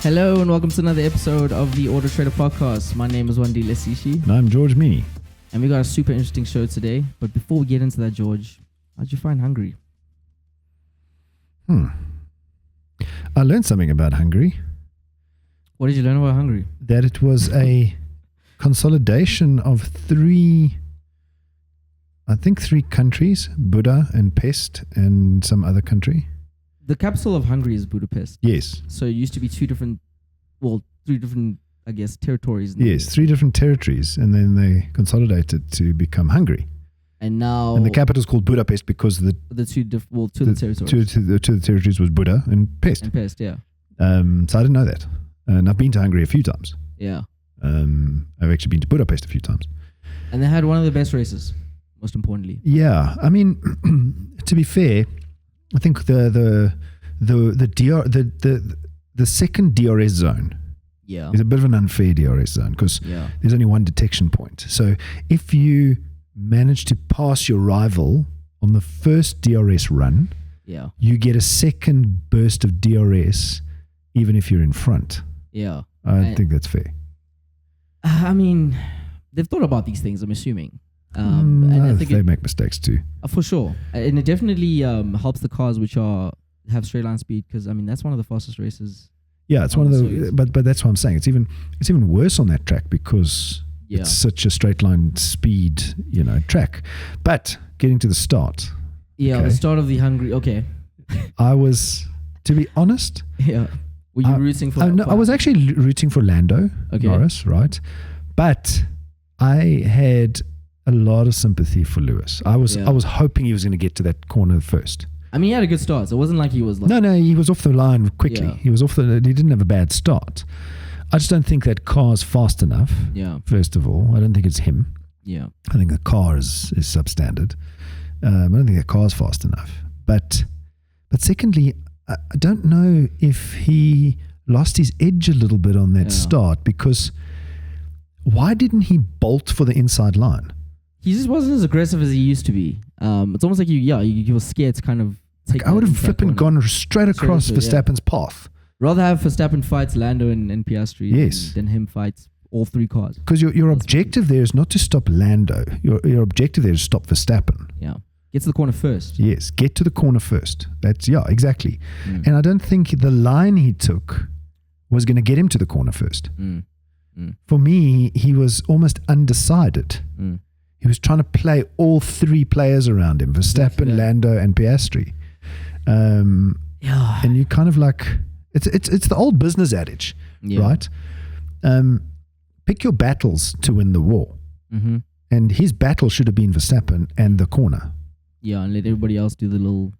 Hello and welcome to another episode of the AutoTrader Podcast. My name is Wandile Sishi. And I'm George Mienie. And we got a super interesting show today. But before we get into that, George, how'd you find Hungary? I learned something about Hungary. What did you learn about Hungary? That it was a consolidation of three countries, Buda and Pest and some other country. The capital of Hungary is Budapest. Yes. So it used to be three different, I guess, territories. Yes, 3 different territories, and then they consolidated to become Hungary. And now... And the capital is called Budapest because two of the territories. Two of the territories was Buda and Pest. And Pest, yeah. So I didn't know that. And I've been to Hungary a few times. Yeah. I've actually been to Budapest a few times. And they had one of the best races, most importantly. Yeah. I mean, to be fair, I think the second DRS zone is a bit of an unfair DRS zone because there's only one detection point. So if you manage to pass your rival on the first DRS run, you get a second burst of DRS even if you're in front. Yeah. I think that's fair. I mean, they've thought about these things, I'm assuming. And I think they make mistakes too. For sure. And it definitely helps the cars which have straight line speed because, I mean, that's one of the fastest races. Yeah, it's one of the... But that's what I'm saying. It's even worse on that track because it's such a straight line speed, track. But getting to the start... Yeah, the start of the Hungary... Okay. I was, to be honest... Yeah. Were you rooting for... No, I was actually rooting for Lando Norris, right? But I had a lot of sympathy for Lewis. I was hoping he was going to get to that corner first. I mean, he had a good start. So it wasn't like he was like... No, he was off the line quickly. Yeah. He didn't have a bad start. I just don't think that car's fast enough. Yeah. First of all, I don't think it's him. Yeah. I think the car is substandard. I don't think the car's fast enough. But secondly, I don't know if he lost his edge a little bit on that start because why didn't he bolt for the inside line? He just wasn't as aggressive as he used to be. It's almost like he was scared to kind of take. I would have flipping gone straight across Verstappen's path. Rather have Verstappen fight Lando and Piastri than him fight all 3 cars. Because your objective there is not to stop Lando. Your objective there is to stop Verstappen. Yeah. Get to the corner first. Yes, get to the corner first. That's exactly. And I don't think the line he took was going to get him to the corner first. For me, he was almost undecided. He was trying to play all 3 players around him, Verstappen, Lando, and Piastri. And you kind of like, it's the old business adage, right? Pick your battles to win the war. Mm-hmm. And his battle should have been Verstappen and the corner. Yeah, and let everybody else do the little,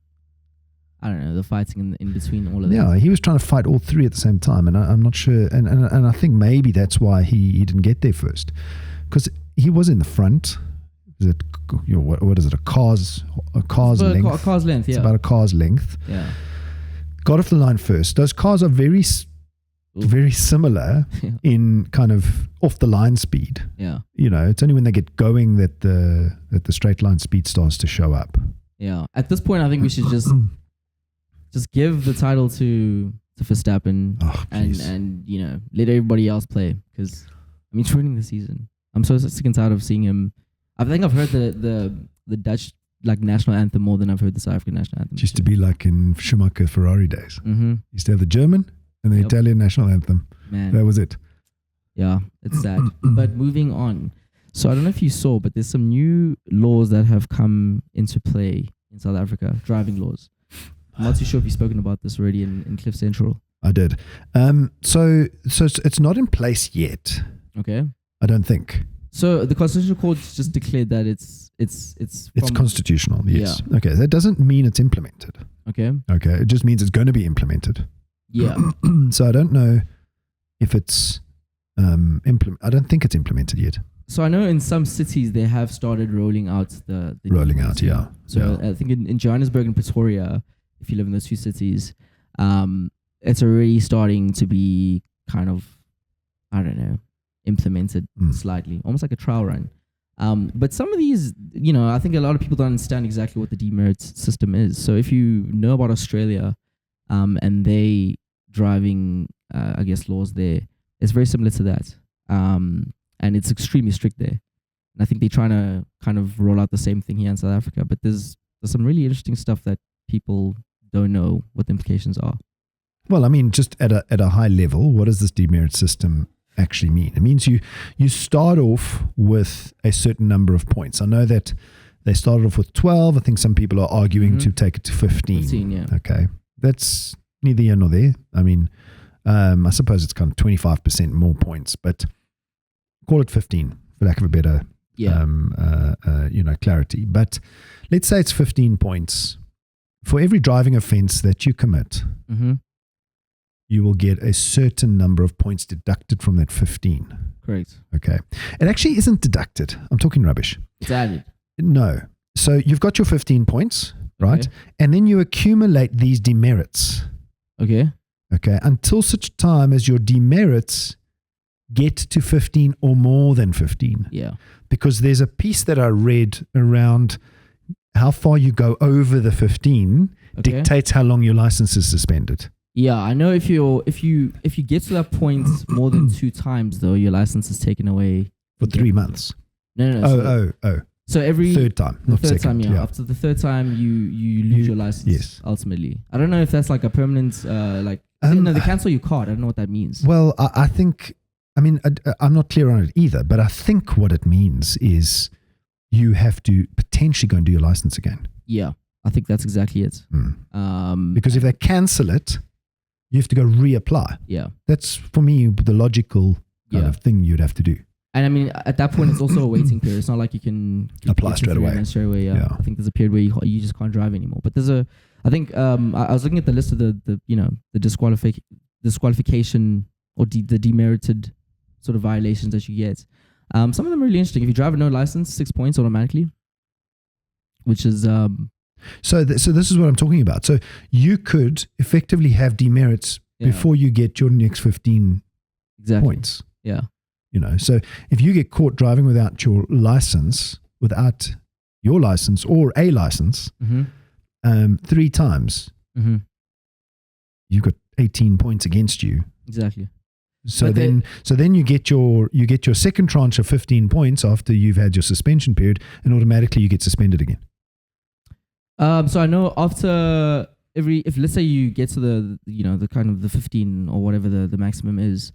I don't know, the fighting in between all of that. Yeah, he was trying to fight all 3 at the same time, and I'm not sure, and I think maybe that's why he didn't get there first, because he was in the front. Is it what is it? A car's length? A car's length. Yeah, it's about a car's length. Yeah, got off the line first. Those cars are very similar in kind of off the line speed. Yeah, it's only when they get going that the straight line speed starts to show up. Yeah, at this point, I think we should just give the title to Verstappen and let everybody else play because he's ruining the season. I'm so sick and tired of seeing him. I think I've heard the Dutch national anthem more than I've heard the South African national anthem. It used to be like in Schumacher Ferrari days. Mm-hmm. Used to have the German and the Italian national anthem. Man. That was it. Yeah, it's sad. But moving on. So I don't know if you saw, but there's some new laws that have come into play in South Africa, driving laws. I'm not too sure if you've spoken about this already in Cliff Central. I did. So it's not in place yet. Okay. I don't think. So the Constitutional Court just declared that it's constitutional. Yes. Yeah. Okay. That doesn't mean it's implemented. Okay. Okay. It just means it's going to be implemented. Yeah. So I don't know if it's I don't think it's implemented yet. So I know in some cities they have started rolling out the rolling out. Yeah. So I think in Johannesburg and Pretoria, if you live in those 2 cities, it's already starting to be kind of, I don't know, implemented slightly, almost like a trial run. But some of these, I think a lot of people don't understand exactly what the demerit system is. So if you know about Australia, and they driving, I guess, laws there. It's very similar to that. And it's extremely strict there. And I think they're trying to kind of roll out the same thing here in South Africa. But there's some really interesting stuff that people don't know what the implications are. Well, I mean, just at a high level, what does this demerit system actually mean? It means you start off with a certain number of points. I know that they started off with 12. I think some people are arguing to take it to 15. 15, yeah. Okay. That's neither here nor there. I mean, I suppose it's kind of 25% more points, but call it 15 for lack of a better clarity. But let's say it's 15 points. For every driving offense that you commit, you will get a certain number of points deducted from that 15. Correct. Okay. It actually isn't deducted. I'm talking rubbish. It's added. No. So you've got your 15 points, right? Okay. And then you accumulate these demerits. Okay. Okay. Until such time as your demerits get to 15 or more than 15. Yeah. Because there's a piece that I read around how far you go over the 15 dictates how long your license is suspended. Yeah, I know if you get to that point more than 2 times though, your license is taken away for 3 months. No. So every third time, the not third second. time, yeah. After the third time, you lose your license. Yes. Ultimately, I don't know if that's like a permanent they cancel your card. I don't know what that means. Well, I think. I mean, I'm not clear on it either, but I think what it means is you have to potentially go and do your license again. Yeah, I think that's exactly it. Because if they cancel it, you have to go reapply. Yeah. That's, for me, the logical kind of thing you'd have to do. And I mean, at that point, it's also a waiting period. It's not like you can apply straight away. Yeah. I think there's a period where you just can't drive anymore. But there's I think I was looking at the list of the disqualification or the demerited sort of violations that you get. Some of them are really interesting. If you drive with no license, 6 points automatically, which is So this is what I'm talking about. So you could effectively have demerits before you get your next 15 points. Yeah. So if you get caught driving without your license, or a license, 3 times, you've got 18 points against you. Exactly. So then you get your second tranche of 15 points after you've had your suspension period, and automatically you get suspended again. So I know after if let's say you get to the kind of the 15 or whatever the maximum is,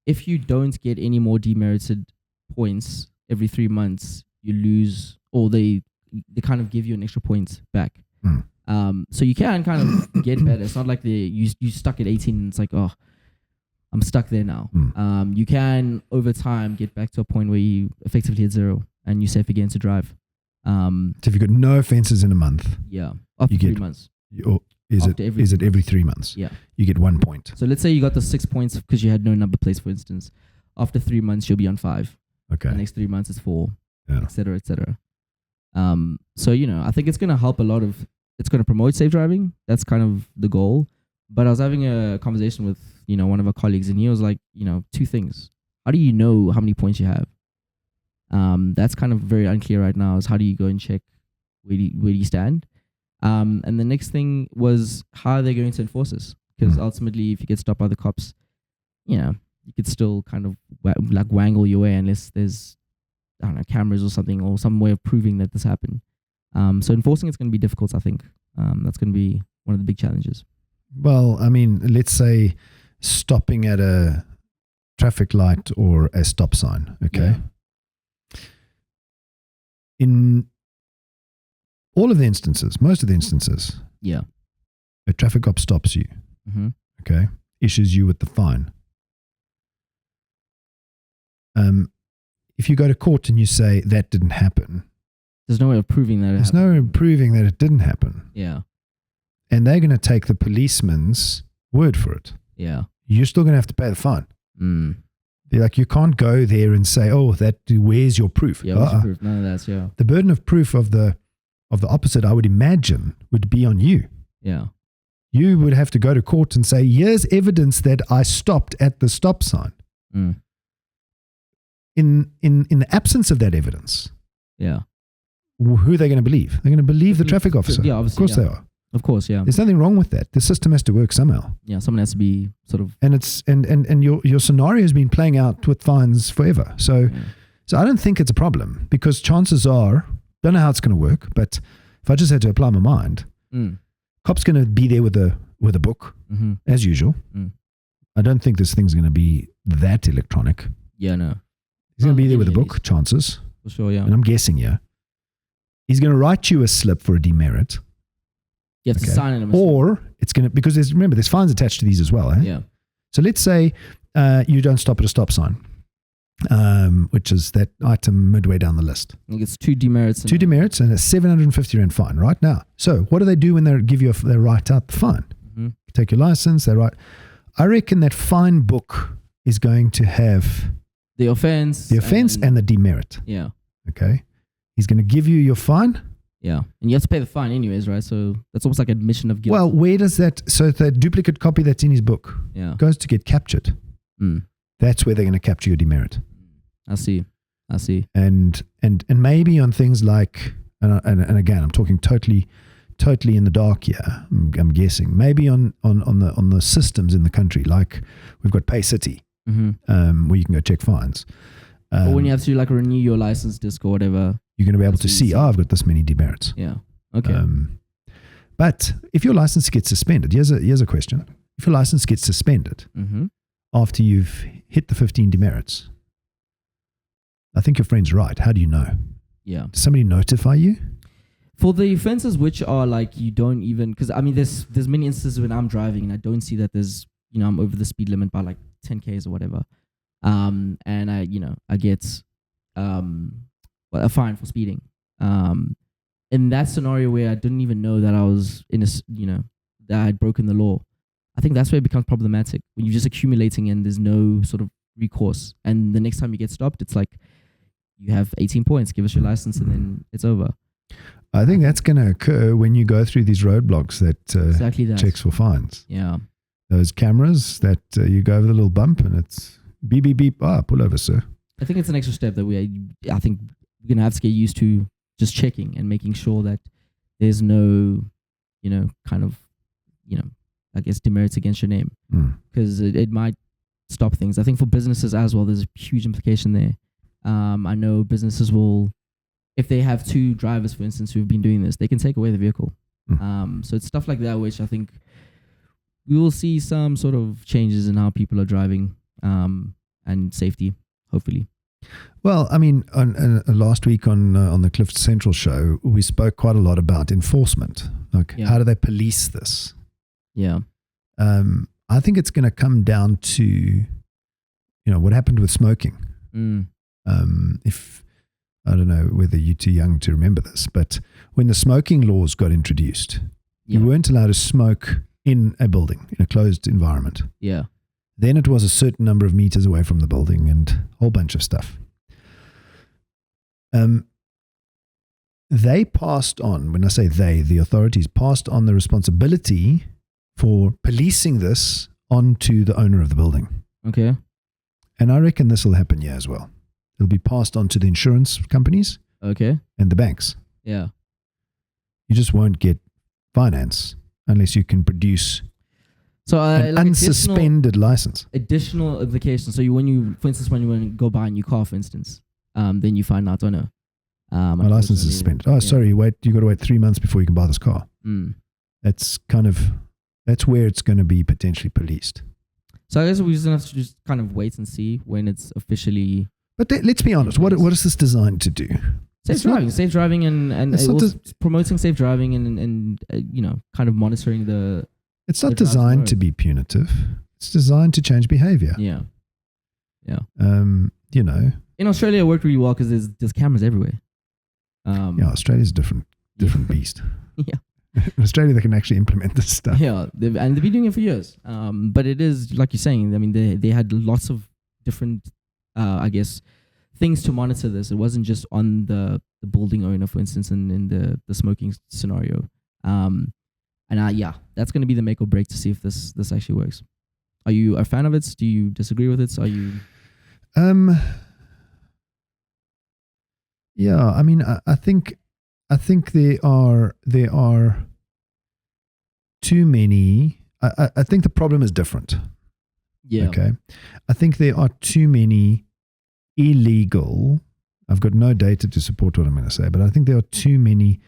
if you don't get any more demerited points every 3 months, you lose, or they kind of give you an extra point back. So you can kind of get better. It's not like you stuck at 18 and it's like, oh, I'm stuck there now. You can over time get back to a point where you effectively hit 0 and you're safe again to drive. So if you've got no offenses in a month, after 3 months. Is it every 3 months? Yeah. You get 1 point. So let's say you got the 6 points because you had no number plates, for instance. After 3 months, you'll be on 5. Okay. The next 3 months is 4, et cetera, et cetera. So, I think it's going to help it's going to promote safe driving. That's kind of the goal. But I was having a conversation with, one of our colleagues, and he was like, 2 things. How do you know how many points you have? That's kind of very unclear right now, is how do you go and check where do you stand? And the next thing was, how are they going to enforce this? Because ultimately, if you get stopped by the cops, you could still kind of wangle your way unless there's, I don't know, cameras or something, or some way of proving that this happened. So enforcing it's going to be difficult, I think. That's going to be one of the big challenges. Well, I mean, let's say stopping at a traffic light or a stop sign, okay? Yeah. In all of the instances, most of the instances, a traffic cop stops you, okay, issues you with the fine. If you go to court and you say that didn't happen, there's no way of proving that there's no way of proving that it didn't happen. Yeah. And they're going to take the policeman's word for it. Yeah. You're still going to have to pay the fine. They're like, you can't go there and say, oh, where's your proof? Yeah, where's your proof? None of that, yeah. The burden of proof of the opposite, I would imagine, would be on you. Yeah. You would have to go to court and say, here's evidence that I stopped at the stop sign. In the absence of that evidence, who are they going to believe? They're going to believe the traffic officer. Yeah, obviously. Of course they are. Of course, yeah. There's nothing wrong with that. The system has to work somehow. Yeah, someone has to be sort of... And it's and your scenario has been playing out with fines forever. So I don't think it's a problem, because chances are, don't know how it's going to work, but if I just had to apply my mind, cop's going to be there with a book, as usual. I don't think this thing's going to be that electronic. Yeah, no. He's going to be there with a book, chances. For sure, yeah. And I'm guessing, he's going to write you a slip for a demerit. You have to sign it. Or it's going to, because there's fines attached to these as well. Yeah. So let's say you don't stop at a stop sign, which is that item midway down the list. I think it's 2 demerits. 2 demerits and a 750 rand fine right now. So what do they do when they give you they write out the fine? Take your license, they write. I reckon that fine book is going to have the offense and the demerit. Yeah. Okay. He's going to give you your fine. Yeah. And you have to pay the fine anyways, right? So that's almost like admission of guilt. Well, where does that, so the duplicate copy that's in his book goes to get captured. That's where they're going to capture your demerit. I see. And maybe on things like, and again, I'm talking totally in the dark here. I'm guessing maybe on the systems in the country, like we've got Pay City, where you can go check fines. Or when you have to like renew your license disc or whatever, you're going to be able to see, I've got this many demerits. Yeah. Okay. But if your license gets suspended, here's a question. If your license gets suspended after you've hit the 15 demerits, I think your friend's right. How do you know? Yeah. Does somebody notify you? For the offenses which are like you don't even, because I mean there's many instances when I'm driving and I don't see that there's, I'm over the speed limit by like 10 k's or whatever, and I get a fine for speeding. In that scenario where I didn't even know that I was in that I had broken the law, I think that's where it becomes problematic, when you're just accumulating and there's no sort of recourse, and the next time you get stopped, it's like you have 18 points, give us your license, and then it's over. I think that's going to occur when you go through these roadblocks exactly that checks for fines. Yeah. Those cameras that you go over the little bump and it's beep, beep, beep. Pull over, sir. I think it's an extra step that I think we're going to have to get used to, just checking and making sure that there's no, I guess demerits against your name, because it might stop things. I think for businesses as well, there's a huge implication there. I know businesses will, if they have 2 drivers, for instance, who've been doing this, they can take away the vehicle. So it's stuff like that, which I think we will see some sort of changes in how people are driving, and safety, hopefully. Well, I mean, last week on the Cliff Central show, we spoke quite a lot about enforcement. Like, how do they police this? Yeah. I think it's going to come down to, what happened with smoking. If I don't know whether you're too young to remember this, but when the smoking laws got introduced, you weren't allowed to smoke in a building, in a closed environment. Yeah. Then it was a certain number of meters away from the building and a whole bunch of stuff. They passed on, when I say they, the authorities passed on the responsibility for policing this onto the owner of the building. Okay. And I reckon this will happen here as well. It'll be passed on to the insurance companies. Okay. And the banks. Yeah. You just won't get finance unless you can produce an like unsuspended license. Additional implications. So when you want to go buy a new car, for instance, then you find out, my license is suspended. Sorry, you got to wait 3 months before you can buy this car. That's where it's going to be potentially policed. So I guess we just have to just kind of wait and see when it's officially. But let's be honest. What is this designed to do? Safe driving, and promoting safe driving, and kind of monitoring the. It's not designed to be punitive. It's designed to change behavior. Yeah. Yeah. In Australia, it worked really well because there's cameras everywhere. Australia's a different beast. Yeah. In Australia, they can actually implement this stuff. Yeah, they've been doing it for years. But it is, like you're saying, I mean, they had lots of different, I guess, things to monitor this. It wasn't just on the building owner, for instance, in the smoking scenario. That's going to be the make or break to see if this actually works. Are you a fan of it? Do you disagree with it? Are you? Yeah, I mean, I think there are too many. I think the problem is different. Yeah. Okay. I think there are too many illegal. I've got no data to support what I'm going to say, but I think there are too many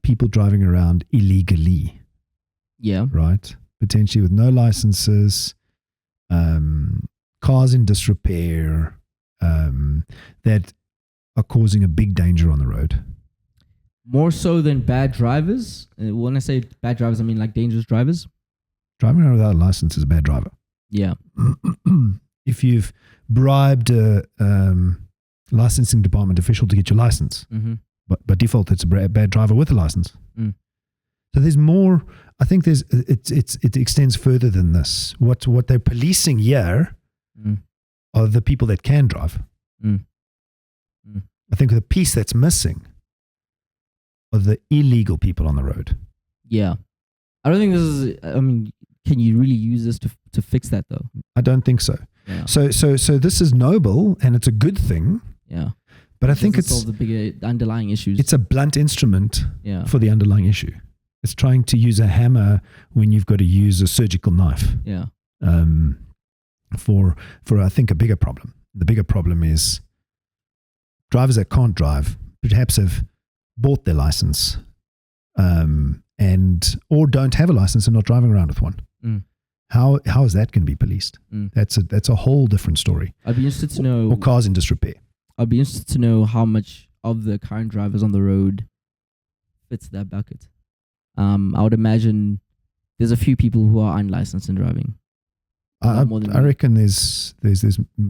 people driving around illegally. Yeah. Right. Potentially with no licenses, cars in disrepair, that are causing a big danger on the road. More so than bad drivers. When I say bad drivers, I mean like dangerous drivers. Driving around without a license is a bad driver. Yeah. If you've bribed a licensing department official to get your license, but by default, it's a bad driver with a license. So there's more. I think it extends further than this. What they're policing here are the people that can drive. I think the piece that's missing are the illegal people on the road. Yeah. I don't think this is, I mean, can you really use this to fix that though? I don't think so. Yeah. So this is noble and it's a good thing. Yeah. But I think it's solve the bigger underlying issues. It's a blunt instrument Yeah. for the underlying issue. It's trying to use a hammer when you've got to use a surgical knife. Yeah. For I think a bigger problem. The bigger problem is drivers that can't drive perhaps have bought their license, or don't have a license and not driving around with one. How is that going to be policed? That's a whole different story. I'd be interested to know. Or cars in disrepair. I'd be interested to know how much of the current drivers on the road fits that bucket. I would imagine there's a few people who are unlicensed in driving. I reckon there's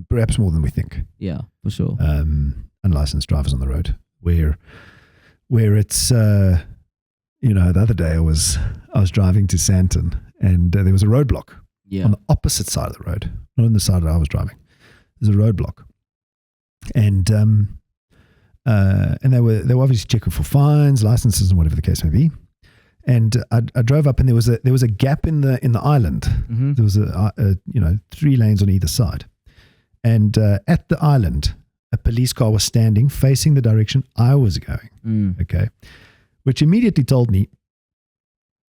perhaps more than we think. Yeah, for sure. Unlicensed drivers on the road where it's the other day I was driving to Santon and there was a roadblock on the opposite side of the road, not on the side that I was driving. There's a roadblock, and they were obviously checking for fines, licenses, and whatever the case may be. And I drove up, and there was a gap in the island. There was 3 lanes on either side, and at the island, a police car was standing facing the direction I was going. Okay, which immediately told me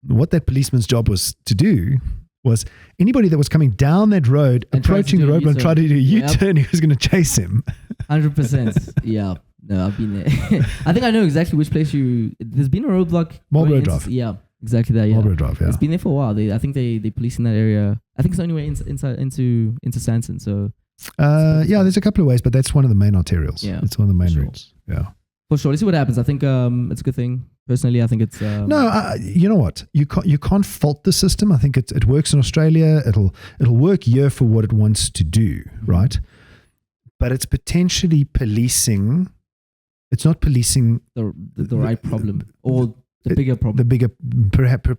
what that policeman's job was to do was anybody that was coming down that road, and approaching the road and trying to do a U-turn, he was going to chase him. 100%. Yeah. No, I've been there. I think I know exactly which place there's been a roadblock. Marlborough Drive. Yeah, exactly that. Yeah. Marlborough Drive, yeah. It's been there for a while. I think they police in that area. I think it's the only way into Santon. So there's a couple of ways, but that's one of the main arterials. Yeah, it's one of the main routes. Yeah. For sure. Let's see what happens. I think it's a good thing. Personally, I think it's no. You know what? You can't fault the system. I think it works in Australia. It'll work here for what it wants to do, right? But it's potentially policing. It's not policing the right problem or the bigger problem.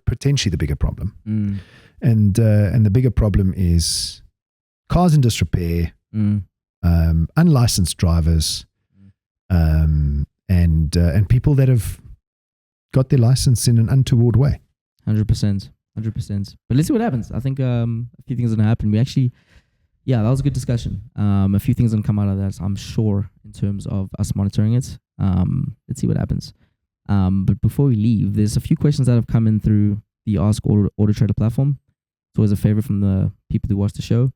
Potentially the bigger problem. And the bigger problem is cars in disrepair, unlicensed drivers, and people that have got their license in an untoward way. 100%. But let's see what happens. I think a few things are going to happen. That was a good discussion. A few things going to come out of that, I'm sure, in terms of us monitoring it. Let's see what happens. But before we leave, there's a few questions that have come in through the Ask AutoTrader platform. It's always a favorite from the people who watch the show.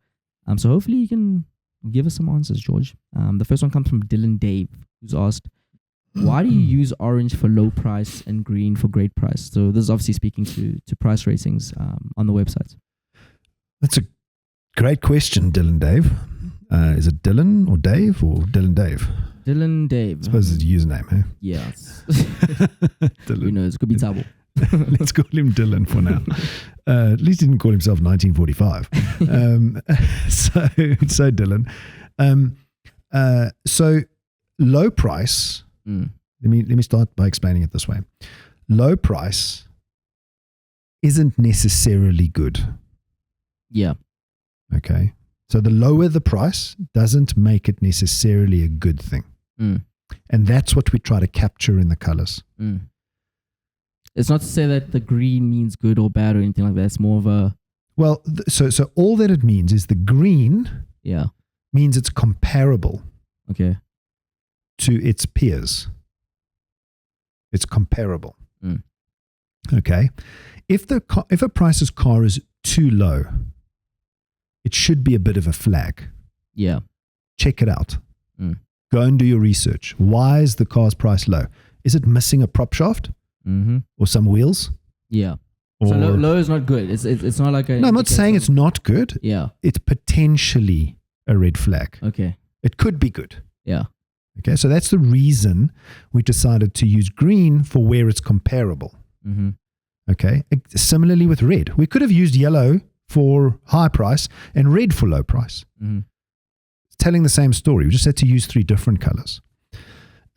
So hopefully you can give us some answers, George. The first one comes from Dylan Dave, who's asked, why do you use orange for low price and green for great price? So this is obviously speaking to price ratings on the website. That's a great question, Dylan Dave. Is it Dylan or Dave or Dylan Dave? Dylan Dave. I suppose it's a username, eh? Yeah. Dylan. Who knows? Could be Tabo. Let's call him Dylan for now. At least he didn't call himself 1945. So Dylan. So low price. Let me start by explaining it this way. Low price isn't necessarily good. Yeah. Okay. So the lower the price doesn't make it necessarily a good thing. And that's what we try to capture in the colors. It's not to say that the green means good or bad or anything like that. It's more of a... Well, so all that it means is the green means it's comparable to its peers. It's comparable. Okay. If a price's car is too low, it should be a bit of a flag. Yeah. Check it out. Go and do your research. Why is the car's price low? Is it missing a prop shaft or some wheels? Yeah. So low is not good. It's not like a. No, I'm not saying it's not good. Yeah. It's potentially a red flag. Okay. It could be good. Yeah. Okay. So that's the reason we decided to use green for where it's comparable. Okay. Similarly with red, we could have used yellow for high price and red for low price. It's telling the same story. We just had to use 3 different colors.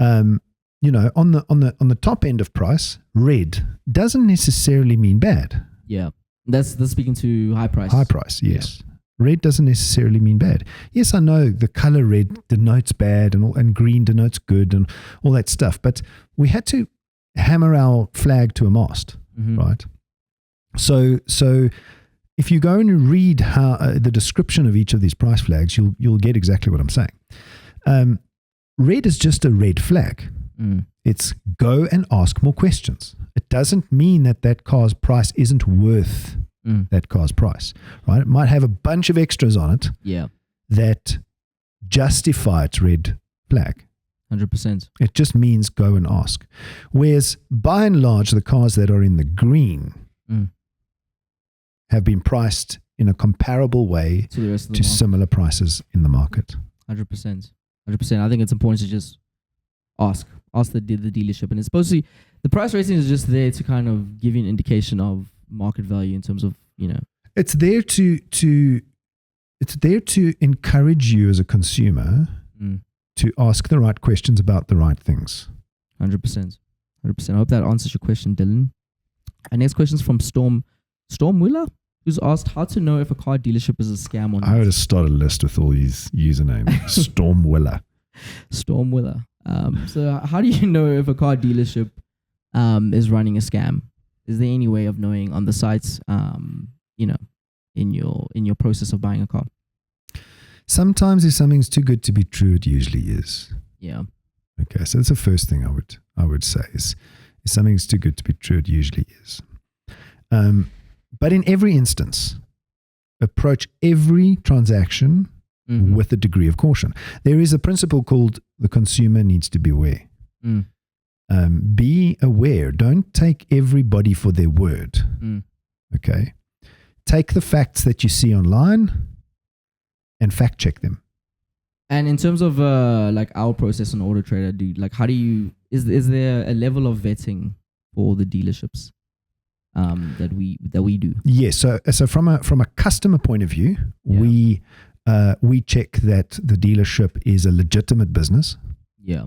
On the top end of price, red doesn't necessarily mean bad. Yeah. That's speaking to high price. High price, yes. Yeah. Red doesn't necessarily mean bad. Yes, I know the color red denotes bad and green denotes good and all that stuff, but we had to hammer our flag to a mast, right? So if you go and read how the description of each of these price flags, you'll get exactly what I'm saying. Red is just a red flag. It's go and ask more questions. It doesn't mean that car's price isn't worth that car's price, right? It might have a bunch of extras on it that justify its red flag. 100%. It just means go and ask. Whereas by and large, the cars that are in the green have been priced in a comparable way to similar prices in the market. 100%. I think it's important to just ask the dealership, and it's supposed to, the price rating is just there to kind of give you an indication of market value in terms of, it's there to encourage you as a consumer to ask the right questions about the right things. 100%. I hope that answers your question, Dylan. Our next question is from Storm Wheeler, who's asked how to know if a car dealership is a scam or not. I would have started a list with all these usernames. Storm Wheeler. So how do you know if a car dealership is running a scam? Is there any way of knowing on the sites, in your process of buying a car? Sometimes if something's too good to be true, it usually is. Yeah. Okay, so that's the first thing I would say is if something's too good to be true, it usually is. But in every instance, approach every transaction with a degree of caution. There is a principle called the consumer needs to be aware. Be aware. Don't take everybody for their word. Okay. Take the facts that you see online and fact check them. And in terms of like our process on AutoTrader, how do you, is there a level of vetting for the dealerships that we do? Yes. So from a customer point of view, we check that the dealership is a legitimate business. Yeah.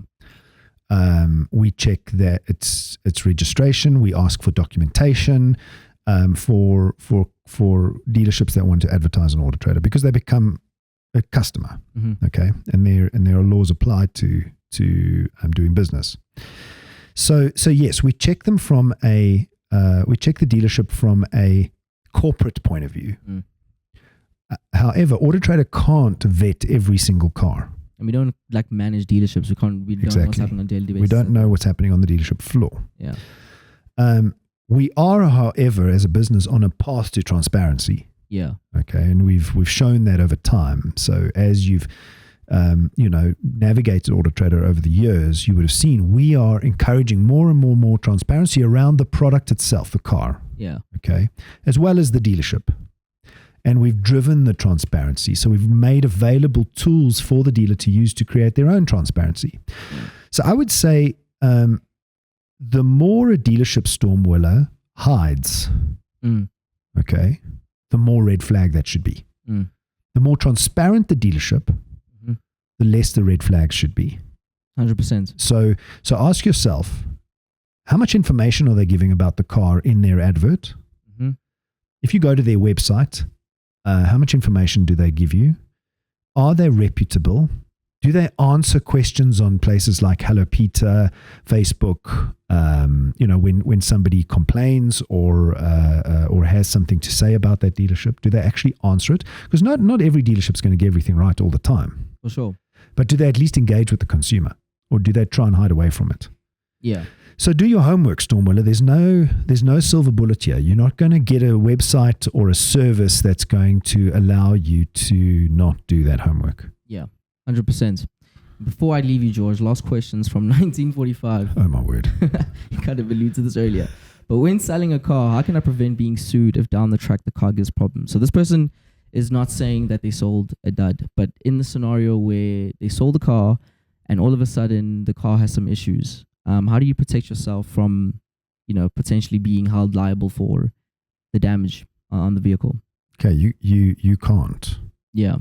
We check that it's registration. We ask for documentation for dealerships that want to advertise on AutoTrader because they become a customer. Okay, and there are laws applied to doing business. So yes, we check them from we check the dealership from a corporate point of view. However, AutoTrader can't vet every single car. And we don't manage dealerships. We don't know what's happening on a daily basis. We don't know what's happening on the dealership floor. Yeah. We are, however, as a business on a path to transparency. Yeah. Okay. And we've shown that over time. So as you've navigated AutoTrader over the years, you would have seen we are encouraging more and more transparency around the product itself, the car. Yeah. Okay. As well as the dealership. And we've driven the transparency. So we've made available tools for the dealer to use to create their own transparency. So I would say the more a dealership Storm Wheeler hides, okay, the more red flag that should be. The more transparent the dealership, the less the red flags should be. 100%. So ask yourself, how much information are they giving about the car in their advert? If you go to their website, how much information do they give you? Are they reputable? Do they answer questions on places like Hello Peter, Facebook? When somebody complains or has something to say about that dealership, do they actually answer it? Because not every dealership is going to get everything right all the time. For sure. But do they at least engage with the consumer, or do they try and hide away from it? Yeah. So do your homework, Stormwiller. There's no silver bullet here. You're not going to get a website or a service that's going to allow you to not do that homework. Yeah, 100%. Before I leave you, George, last questions from 1945. Oh, my word. You kind of alluded to this earlier. But when selling a car, how can I prevent being sued if down the track the car gives problems? So this person is not saying that they sold a dud, but in the scenario where they sold the car and all of a sudden the car has some issues, how do you protect yourself from, potentially being held liable for the damage on the vehicle? Okay, you can't. Yeah.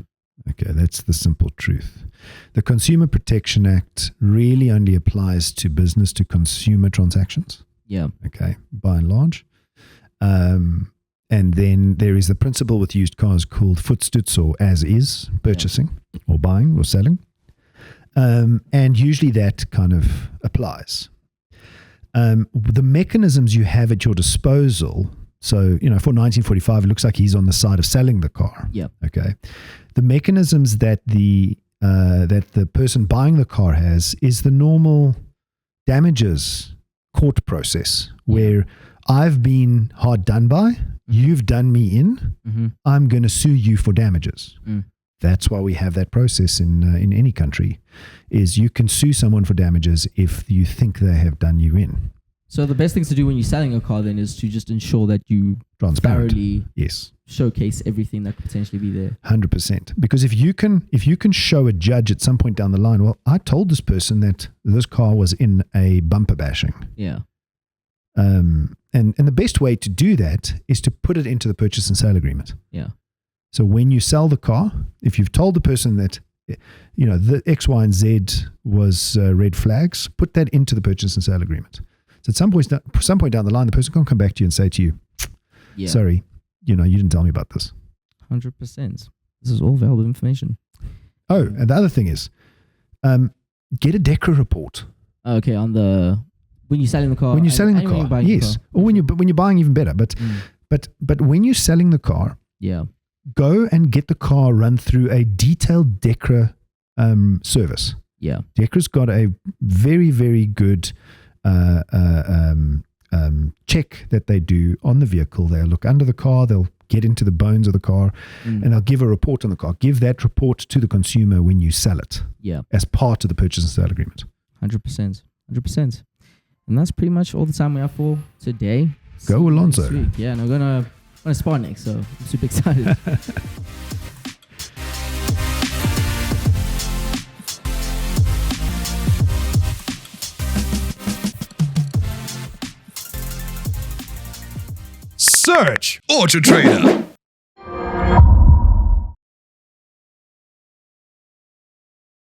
Okay, that's the simple truth. The Consumer Protection Act really only applies to business to consumer transactions. Yeah. Okay, by and large. And then there is the principle with used cars called Voetstutz or as is purchasing or buying or selling. And usually that kind of applies. The mechanisms you have at your disposal. So, for 1945, it looks like he's on the side of selling the car. Yeah. Okay. The mechanisms that the person buying the car has is the normal damages court process where I've been hard done by, you've done me in, I'm going to sue you for damages. That's why we have that process in any country, is you can sue someone for damages if you think they have done you in. So the best things to do when you're selling a car then is to just ensure that you thoroughly showcase everything that could potentially be there. 100%. Because if you can show a judge at some point down the line, well, I told this person that this car was in a bumper bashing. Yeah. And the best way to do that is to put it into the purchase and sale agreement. Yeah. So when you sell the car, if you've told the person that, the X, Y, and Z was red flags, put that into the purchase and sale agreement. So at some point down the line, the person can come back to you and say to you, sorry, you didn't tell me about this. 100%. This is all valuable information. Oh, and the other thing is, get a DECRA report. Okay, when you're selling the car. When you're selling the car, yes. Or when you're buying, even better. But when you're selling the car, go and get the car run through a detailed DECRA service. Yeah. DECRA's got a very, very good check that they do on the vehicle. They'll look under the car, they'll get into the bones of the car, and they'll give a report on the car. Give that report to the consumer when you sell it. Yeah. As part of the purchase and sale agreement. 100%. And that's pretty much all the time we have for today. Go Alonso. Yeah, and I'm gonna spar next, so I'm super excited. Search AutoTrader.